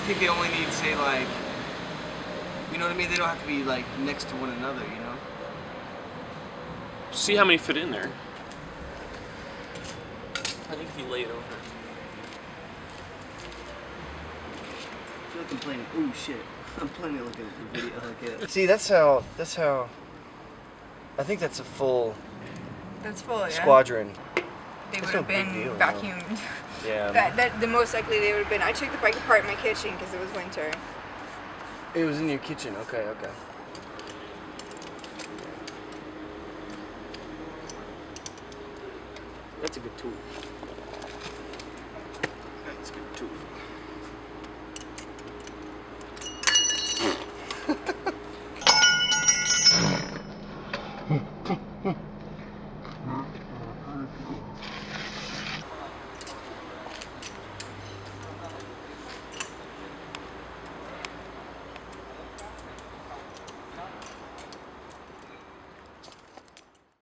think they only need, say, like, you know what I mean? They don't have to be, like, next to one another, you know? See how many fit in there. I think if you lay it over. I feel like I'm playing. Oh shit! I'm playing it looking at the video. Okay. See, that's how. I think that's a full That's full, yeah. squadron. They would That's have no big been deal, vacuumed. Yeah. That the most likely they would have been. I took the bike apart in my kitchen because it was winter. It was in your kitchen. Okay. That's a good tool.